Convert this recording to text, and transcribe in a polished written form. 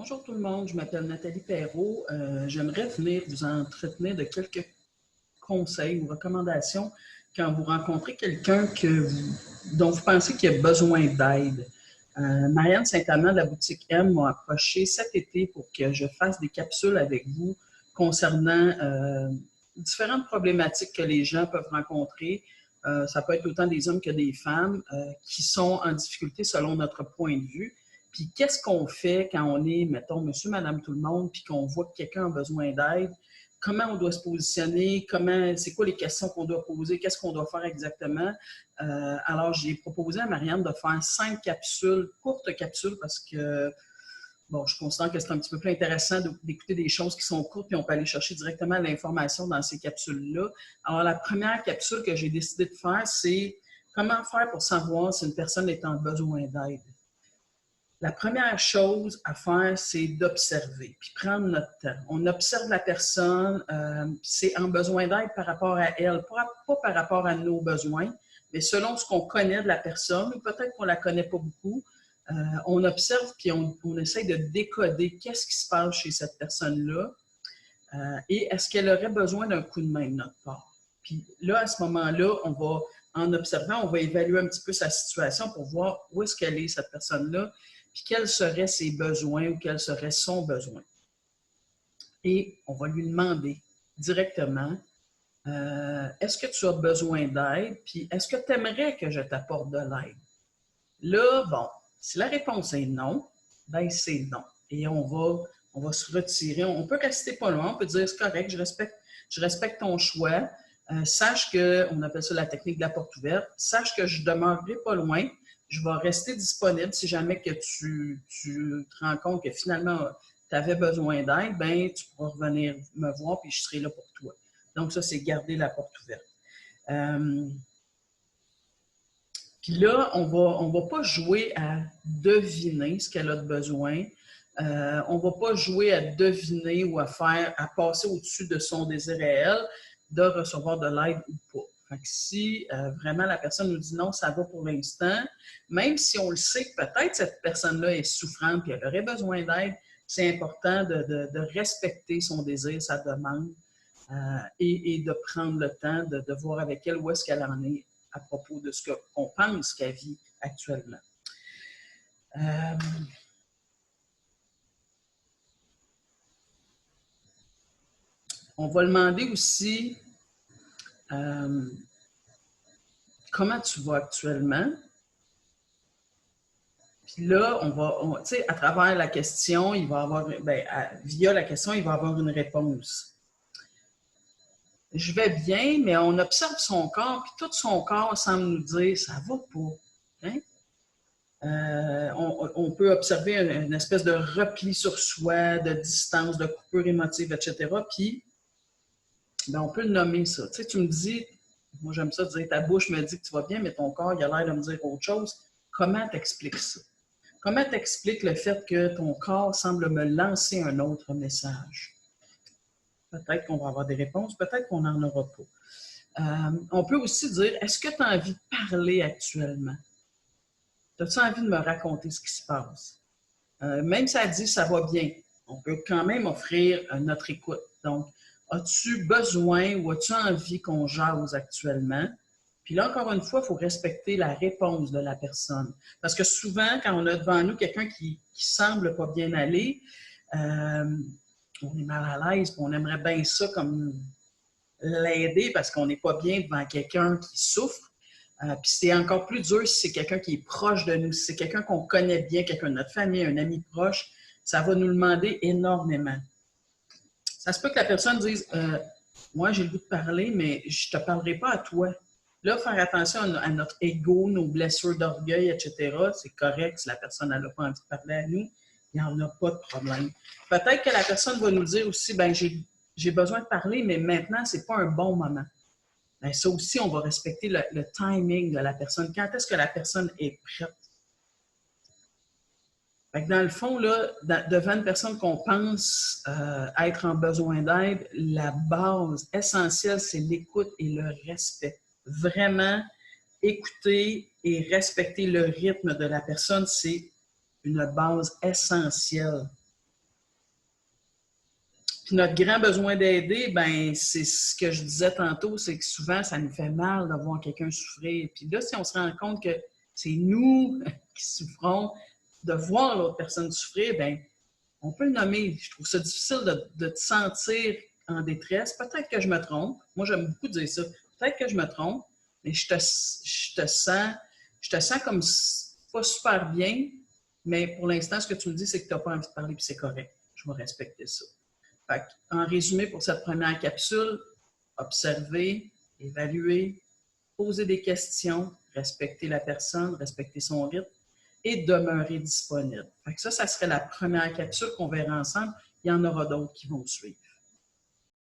Bonjour tout le monde, je m'appelle Nathalie Perrault. J'aimerais venir vous entretenir de quelques conseils ou recommandations quand vous rencontrez quelqu'un dont vous pensez qu'il a besoin d'aide. Marianne Saint-Amand de la boutique M m'a approché cet été pour que je fasse des capsules avec vous concernant différentes problématiques que les gens peuvent rencontrer. Ça peut être autant des hommes que des femmes qui sont en difficulté selon notre point de vue. Puis qu'est-ce qu'on fait quand on est, mettons, monsieur, madame, tout le monde, puis qu'on voit que quelqu'un a besoin d'aide? Comment on doit se positionner? C'est quoi les questions qu'on doit poser? Qu'est-ce qu'on doit faire exactement? Alors, j'ai proposé à Marianne de faire 5 capsules, courtes capsules, parce que, bon, je considère que c'est un petit peu plus intéressant d'écouter des choses qui sont courtes, puis on peut aller chercher directement l'information dans ces capsules-là. Alors, la première capsule que j'ai décidé de faire, c'est comment faire pour savoir si une personne est en besoin d'aide. La première chose à faire, c'est d'observer, puis prendre notre temps. On observe la personne, c'est en besoin d'aide par rapport à elle, pas par rapport à nos besoins, mais selon ce qu'on connaît de la personne, ou peut-être qu'on ne la connaît pas beaucoup, on observe puis on essaye de décoder qu'est-ce qui se passe chez cette personne-là et est-ce qu'elle aurait besoin d'un coup de main de notre part. Puis là, à ce moment-là, en observant, on va évaluer un petit peu sa situation pour voir où est-ce qu'elle est, cette personne-là, puis quels seraient ses besoins ou quel serait son besoin. Et on va lui demander directement, est-ce que tu as besoin d'aide, puis est-ce que tu aimerais que je t'apporte de l'aide? Là, bon, si la réponse est non, ben c'est non. Et on va se retirer. On peut rester pas loin, on peut dire c'est correct, je respecte ton choix. Sache que, on appelle ça la technique de la porte ouverte, sache que je demeurerai pas loin. Je vais rester disponible si jamais que tu te rends compte que finalement tu avais besoin d'aide, ben tu pourras revenir me voir puis je serai là pour toi. Donc ça, c'est garder la porte ouverte. Puis là, on va pas jouer à deviner ce qu'elle a de besoin. On va pas jouer à deviner ou à passer au-dessus de son désir réel de recevoir de l'aide ou pas. Fait que si vraiment la personne nous dit non, ça va pour l'instant, même si on le sait que peut-être cette personne-là est souffrante et elle aurait besoin d'aide, c'est important de respecter son désir, sa demande et de prendre le temps de voir avec elle où est-ce qu'elle en est à propos de ce qu'on pense qu'elle vit actuellement. On va demander aussi comment tu vas actuellement. Puis là, tu sais, à travers la question, il va avoir, via la question, il va avoir une réponse. Je vais bien, mais on observe son corps, puis tout son corps semble nous dire ça va pas. Hein? On peut observer une espèce de repli sur soi, de distance, de coupure émotive, etc. Puis, ben, on peut le nommer ça. Tu sais, tu me dis, moi j'aime ça dire, ta bouche me dit que tu vas bien, mais ton corps, il a l'air de me dire autre chose. Comment t'expliques ça? Comment t'expliques le fait que ton corps semble me lancer un autre message? Peut-être qu'on va avoir des réponses, peut-être qu'on n'en aura pas. On peut aussi dire, est-ce que tu as envie de parler actuellement? As-tu envie de me raconter ce qui se passe? Même si elle dit ça va bien, on peut quand même offrir notre écoute. Donc, as-tu besoin ou as-tu envie qu'on jase actuellement? Puis là, encore une fois, il faut respecter la réponse de la personne. Parce que souvent, quand on a devant nous quelqu'un qui semble pas bien aller, on est mal à l'aise, on aimerait bien ça comme l'aider parce qu'on n'est pas bien devant quelqu'un qui souffre. Puis c'est encore plus dur si c'est quelqu'un qui est proche de nous, si c'est quelqu'un qu'on connaît bien, quelqu'un de notre famille, un ami proche, ça va nous demander énormément. Ça se peut que la personne dise moi j'ai le goût de parler, mais je ne te parlerai pas à toi. Là, faire attention à notre ego, nos blessures d'orgueil, etc. C'est correct si la personne n'a pas envie de parler à nous, il n'y en a pas de problème. Peut-être que la personne va nous dire aussi ben j'ai besoin de parler, mais maintenant, ce n'est pas un bon moment. Bien, ça aussi, on va respecter le timing de la personne. Quand est-ce que la personne est prête? Fait que dans le fond, là, devant une personne qu'on pense être en besoin d'aide, la base essentielle, c'est l'écoute et le respect. Vraiment, écouter et respecter le rythme de la personne, c'est une base essentielle Puis notre grand besoin d'aider, ben c'est ce que je disais tantôt, c'est que souvent, ça nous fait mal de voir quelqu'un souffrir. Puis là, si on se rend compte que c'est nous qui souffrons, de voir l'autre personne souffrir, ben on peut le nommer. Je trouve ça difficile de te sentir en détresse. Peut-être que je me trompe. Moi, j'aime beaucoup dire ça. Peut-être que je me trompe, mais je te sens comme pas super bien, mais pour l'instant, ce que tu me dis, c'est que tu n'as pas envie de parler, puis c'est correct. Je vais respecter ça. Fait en résumé, pour cette première capsule, observer, évaluer, poser des questions, respecter la personne, respecter son rythme et demeurer disponible. Fait que ça serait la première capsule qu'on verra ensemble. Il y en aura d'autres qui vont suivre.